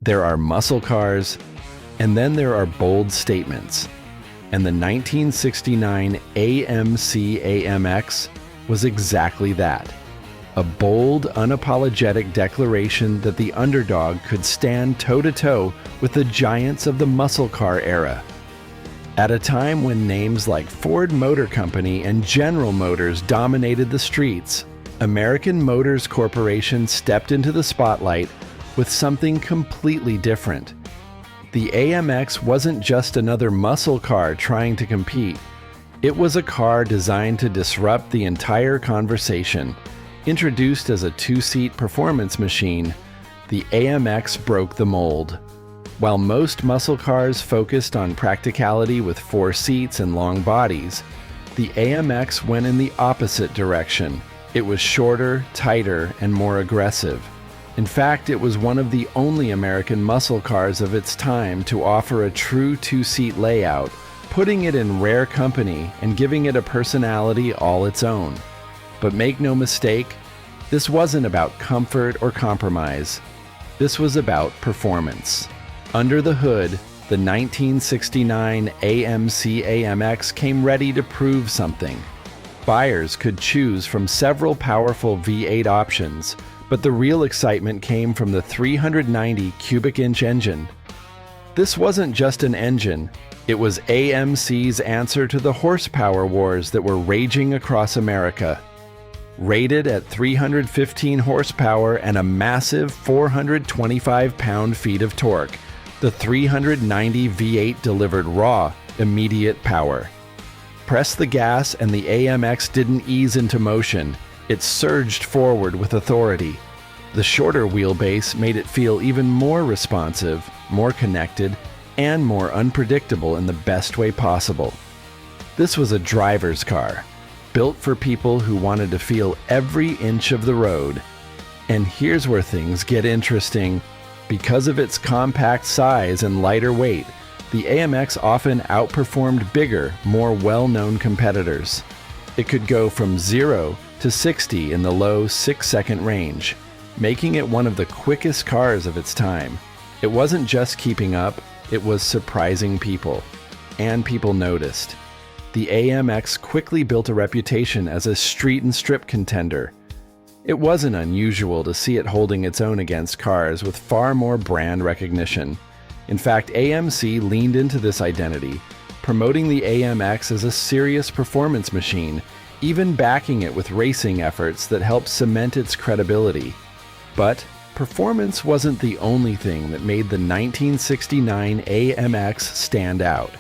There are muscle cars, and then there are bold statements. And the 1969 AMC Amx was exactly that. A bold, unapologetic declaration that the underdog could stand toe-to-toe with the giants of the muscle car era. At a time when names like Ford Motor Company and General Motors dominated the streets, American Motors Corporation stepped into the spotlight with something completely different. The AMX wasn't just another muscle car trying to compete. It was a car designed to disrupt the entire conversation. Introduced as a two-seat performance machine, the AMX broke the mold. While most muscle cars focused on practicality with 4 seats and long bodies, the AMX went in the opposite direction. It was shorter, tighter, and more aggressive. In fact, it was one of the only American muscle cars of its time to offer a true 2-seat layout, putting it in rare company and giving it a personality all its own. But make no mistake, this wasn't about comfort or compromise. This was about performance. Under the hood, the 1969 AMC Amx came ready to prove something. Buyers could choose from several powerful V8 options, but the real excitement came from the 390 cubic inch engine. This wasn't just an engine, it was AMC's answer to the horsepower wars that were raging across America. Rated at 315 horsepower and a massive 425 pound-feet of torque, the 390 V8 delivered raw, immediate power. Press the gas and the AMX didn't ease into motion. It surged forward with authority. The shorter wheelbase made it feel even more responsive, more connected, and more unpredictable in the best way possible. This was a driver's car, built for people who wanted to feel every inch of the road. And here's where things get interesting. Because of its compact size and lighter weight, the AMX often outperformed bigger, more well-known competitors. It could go from 0 to 60 in the low 6-second range, making it one of the quickest cars of its time. It wasn't just keeping up, it was surprising people. And people noticed. The AMX quickly built a reputation as a street and strip contender. It wasn't unusual to see it holding its own against cars with far more brand recognition. In fact, AMC leaned into this identity, promoting the AMX as a serious performance machine, even backing it with racing efforts that helped cement its credibility. But performance wasn't the only thing that made the 1969 AMX stand out.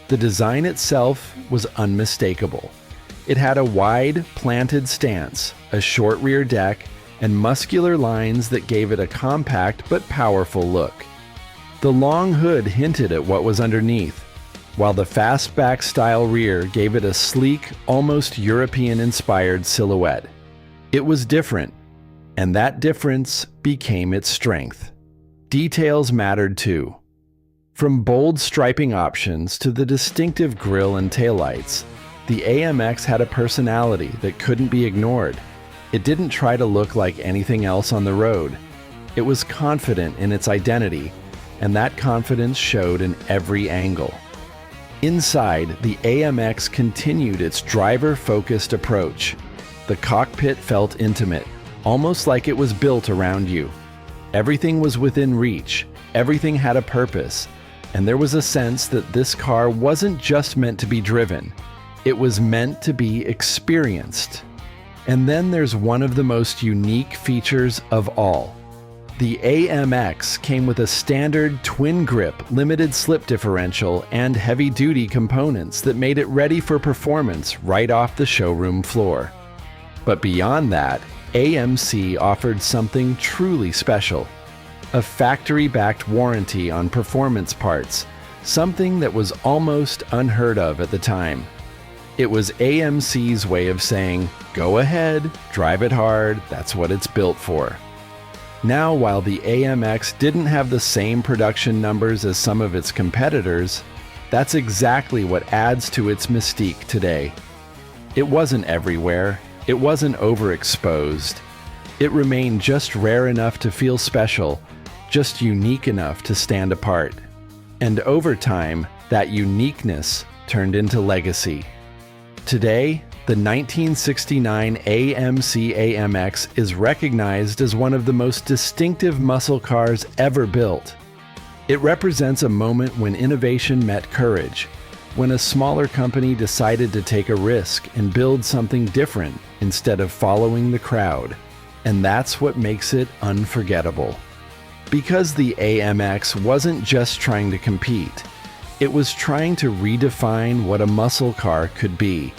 The design itself was unmistakable. It had a wide, planted stance, a short rear deck, and muscular lines that gave it a compact but powerful look. The long hood hinted at what was underneath, while the fastback-style rear gave it a sleek, almost European-inspired silhouette. It was different, and that difference became its strength. Details mattered too. From bold striping options to the distinctive grille and taillights, the AMX had a personality that couldn't be ignored. It didn't try to look like anything else on the road. It was confident in its identity, and that confidence showed in every angle. Inside, the AMX continued its driver-focused approach. The cockpit felt intimate, almost like it was built around you. Everything was within reach, everything had a purpose, and there was a sense that this car wasn't just meant to be driven. It was meant to be experienced. And then there's one of the most unique features of all. The AMX came with a standard twin-grip limited slip differential and heavy-duty components that made it ready for performance right off the showroom floor. But beyond that, AMC offered something truly special. A factory-backed warranty on performance parts, something that was almost unheard of at the time. It was AMC's way of saying, go ahead, drive it hard, that's what it's built for. Now, while the AMX didn't have the same production numbers as some of its competitors, that's exactly what adds to its mystique today. It wasn't everywhere, it wasn't overexposed. It remained just rare enough to feel special, just unique enough to stand apart. And over time, that uniqueness turned into legacy. Today, the 1969 AMC Amx is recognized as one of the most distinctive muscle cars ever built. It represents a moment when innovation met courage, when a smaller company decided to take a risk and build something different instead of following the crowd. And that's what makes it unforgettable. Because the AMX wasn't just trying to compete, it was trying to redefine what a muscle car could be.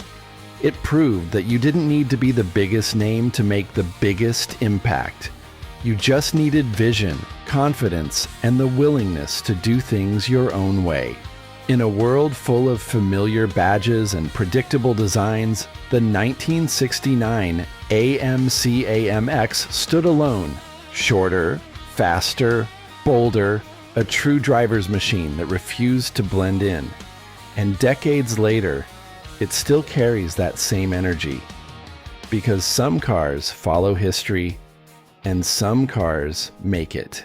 It proved that you didn't need to be the biggest name to make the biggest impact. You just needed vision, confidence, and the willingness to do things your own way. In a world full of familiar badges and predictable designs, the 1969 AMC Amx stood alone, shorter, faster, bolder, a true driver's machine that refused to blend in. And decades later, it still carries that same energy. Because some cars follow history, and some cars make it.